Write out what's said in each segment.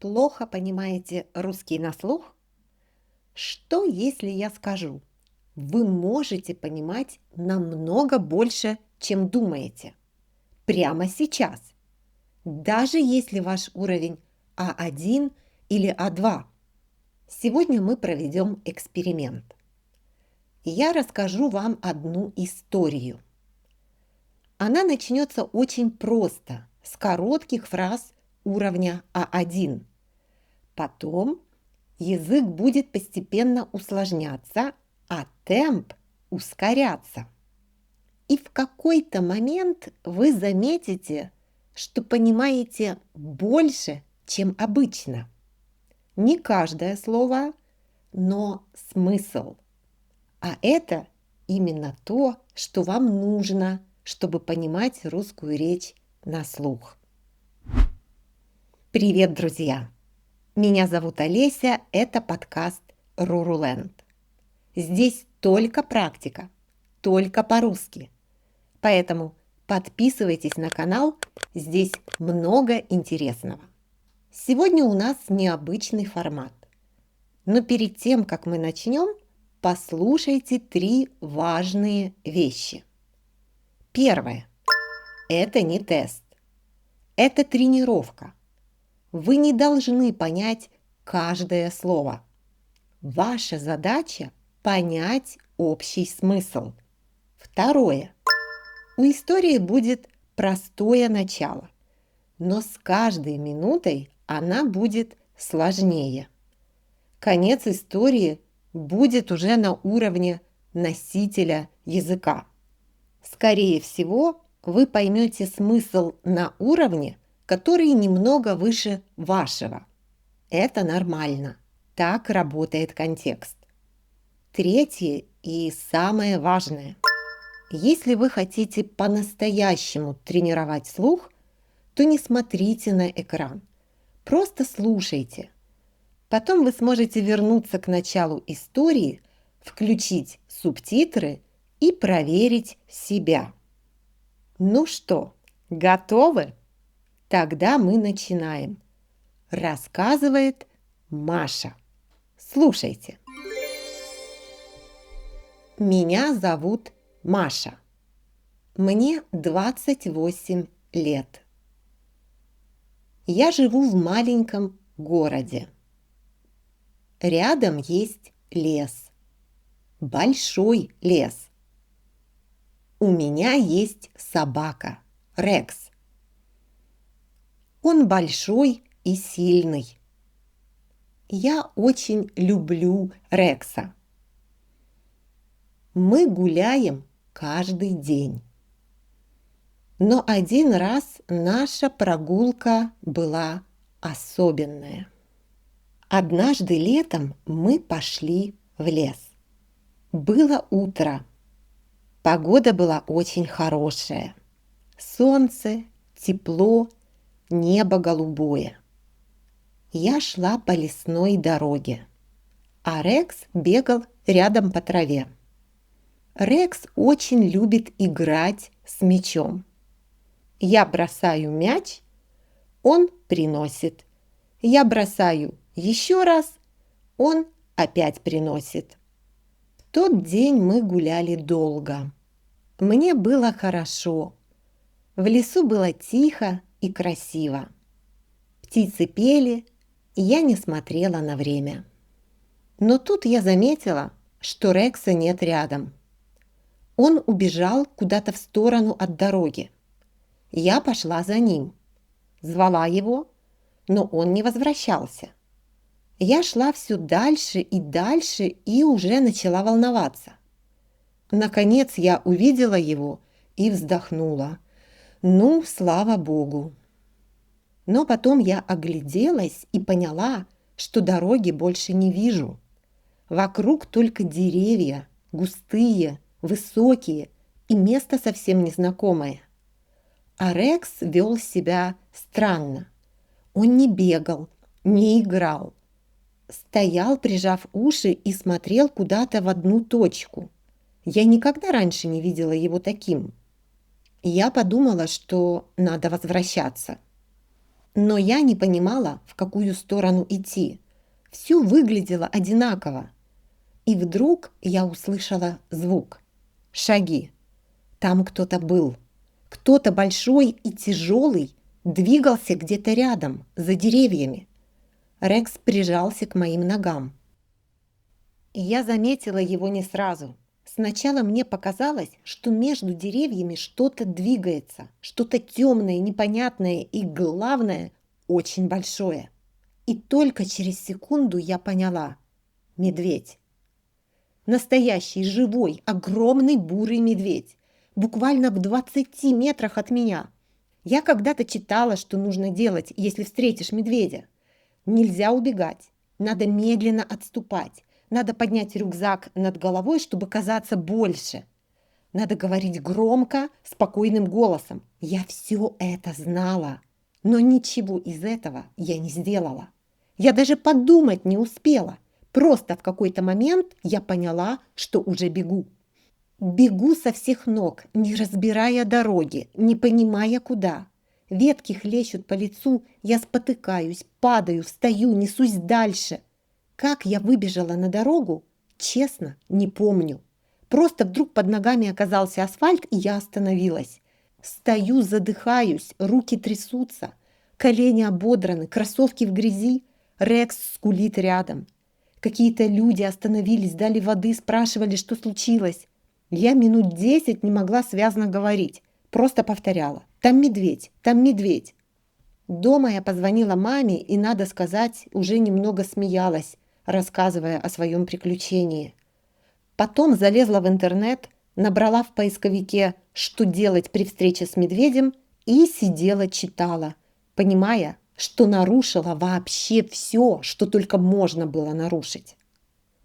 Плохо понимаете русский на слух? Что, если я скажу? Вы можете понимать намного больше, чем думаете. Прямо сейчас. Даже если ваш уровень А1 или А2. Сегодня мы проведем эксперимент. Я расскажу вам одну историю. Она начнется очень просто, с коротких фраз уровня А1. Потом язык будет постепенно усложняться, а темп ускоряться. И в какой-то момент вы заметите, что понимаете больше, чем обычно. Не каждое слово, но смысл. А это именно то, что вам нужно, чтобы понимать русскую речь на слух. Привет, друзья! Меня зовут Олеся, это подкаст Руруленд. Здесь только практика, только по-русски. Поэтому подписывайтесь на канал, здесь много интересного. Сегодня у нас необычный формат. Но перед тем, как мы начнем, послушайте 3 важные вещи. Первое. Это не тест. Это тренировка. Вы не должны понять каждое слово. Ваша задача – понять общий смысл. Второе. У истории будет простое начало, но с каждой минутой она будет сложнее. Конец истории будет уже на уровне носителя языка. Скорее всего, вы поймете смысл на уровне, который немного выше вашего. Это нормально. Так работает контекст. Третье и самое важное. Если вы хотите по-настоящему тренировать слух, то не смотрите на экран. Просто слушайте. Потом вы сможете вернуться к началу истории, включить субтитры и проверить себя. Ну что, готовы? Тогда мы начинаем. Рассказывает Маша. Слушайте. Меня зовут Маша. Мне 28 лет. Я живу в маленьком городе. Рядом есть лес. Большой лес. У меня есть собака, Рекс. Он большой и сильный. Я очень люблю Рекса. Мы гуляем каждый день. Но один раз наша прогулка была особенная. Однажды летом мы пошли в лес. Было утро. Погода была очень хорошая. Солнце, тепло, небо голубое. Я шла по лесной дороге, а Рекс бегал рядом по траве. Рекс очень любит играть с мячом. Я бросаю мяч, он приносит. Я бросаю еще раз, он опять приносит. В тот день мы гуляли долго. Мне было хорошо. В лесу было тихо и красиво. Птицы пели, и я не смотрела на время. Но тут я заметила, что Рекса нет рядом. Он убежал куда-то в сторону от дороги. Я пошла за ним. Звала его, но он не возвращался. Я шла все дальше и уже начала волноваться. Наконец я увидела его и вздохнула. Ну, слава Богу. Но потом я огляделась и поняла, что дороги больше не вижу. Вокруг только деревья, густые, высокие и место совсем незнакомое. А Рекс вел себя странно. Он не бегал, не играл. Стоял, прижав уши, и смотрел куда-то в одну точку. Я никогда раньше не видела его таким. Я подумала, что надо возвращаться. Но я не понимала, в какую сторону идти. Все выглядело одинаково. И вдруг я услышала звук. Шаги. Там кто-то был. Кто-то большой и тяжелый двигался где-то рядом, за деревьями. Рекс прижался к моим ногам. Я заметила его не сразу. Сначала мне показалось, что между деревьями что-то двигается, что-то темное, непонятное и, главное, очень большое. И только через секунду я поняла – медведь. Настоящий, живой, огромный бурый медведь. Буквально в 20 метрах от меня. Я когда-то читала, что нужно делать, если встретишь медведя. Нельзя убегать, надо медленно отступать. Надо поднять рюкзак над головой, чтобы казаться больше. Надо говорить громко, спокойным голосом. Я все это знала, но ничего из этого я не сделала. Я даже подумать не успела. Просто в какой-то момент я поняла, что уже бегу. Бегу со всех ног, не разбирая дороги, не понимая куда. Ветки хлещут по лицу, я спотыкаюсь, падаю, встаю, несусь дальше. Как я выбежала на дорогу, честно, не помню. Просто вдруг под ногами оказался асфальт, и я остановилась. Стою, задыхаюсь, руки трясутся, колени ободраны, кроссовки в грязи. Рекс скулит рядом. Какие-то люди остановились, дали воды, спрашивали, что случилось. Я минут 10 не могла связно говорить, просто повторяла: «Там медведь, там медведь». Дома я позвонила маме и, надо сказать, уже немного смеялась, рассказывая о своем приключении. Потом залезла в интернет, набрала в поисковике «что делать при встрече с медведем» и сидела читала, понимая, что нарушила вообще все, что только можно было нарушить.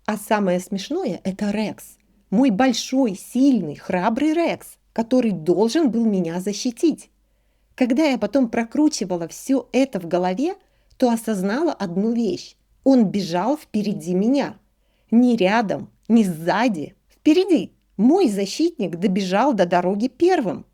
А самое смешное – это Рекс. Мой большой, сильный, храбрый Рекс, который должен был меня защитить. Когда я потом прокручивала все это в голове, то осознала одну вещь. Он бежал впереди меня. Не рядом, не сзади, впереди. Мой защитник добежал до дороги первым.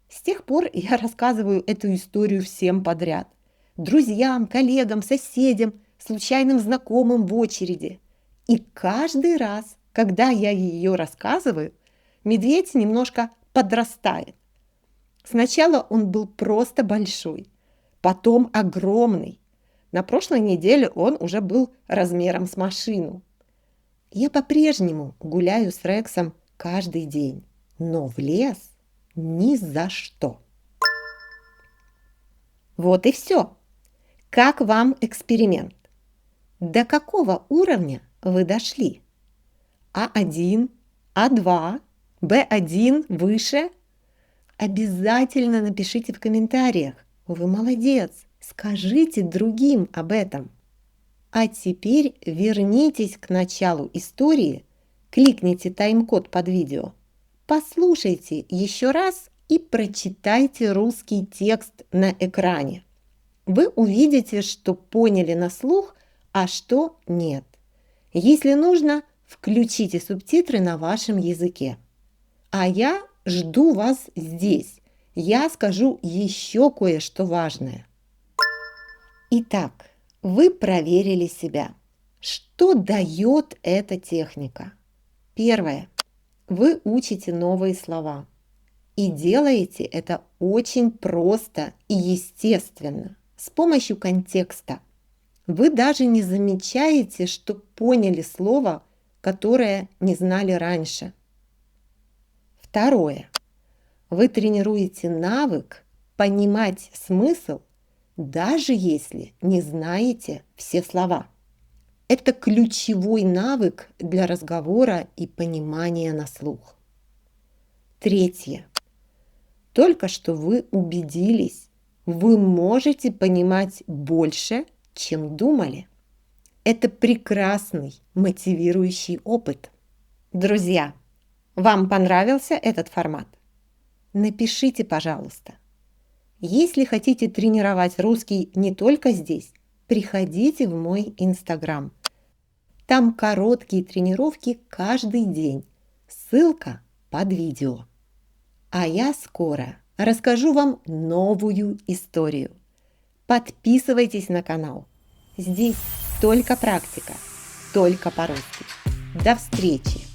С тех пор я рассказываю эту историю всем подряд. Друзьям, коллегам, соседям, случайным знакомым в очереди. И каждый раз, когда я ее рассказываю, медведь немножко подрастает. Сначала он был просто большой, потом огромный. На прошлой неделе он уже был размером с машину. Я по-прежнему гуляю с Рексом каждый день, но в лес ни за что. Вот и все. Как вам эксперимент? До какого уровня вы дошли? А1, А2, Б1 выше? Обязательно напишите в комментариях. Вы молодец, скажите другим об этом. А теперь вернитесь к началу истории, кликните тайм-код под видео, послушайте еще раз и прочитайте русский текст на экране. Вы увидите, что поняли на слух, а что нет. Если нужно, включите субтитры на вашем языке. А я жду вас здесь. Я скажу еще кое-что важное. Итак, вы проверили себя. Что дает эта техника? Первое. Вы учите новые слова. И делаете это очень просто и естественно, с помощью контекста. Вы даже не замечаете, что поняли слово, которое не знали раньше. Второе. Вы тренируете навык понимать смысл, даже если не знаете все слова. Это ключевой навык для разговора и понимания на слух. Третье. Только что вы убедились, вы можете понимать больше, чем думали. Это прекрасный мотивирующий опыт. Друзья, вам понравился этот формат? Напишите, пожалуйста. Если хотите тренировать русский не только здесь, приходите в мой Инстаграм. Там короткие тренировки каждый день. Ссылка под видео. А я скоро расскажу вам новую историю. Подписывайтесь на канал. Здесь только практика, только по-русски. До встречи!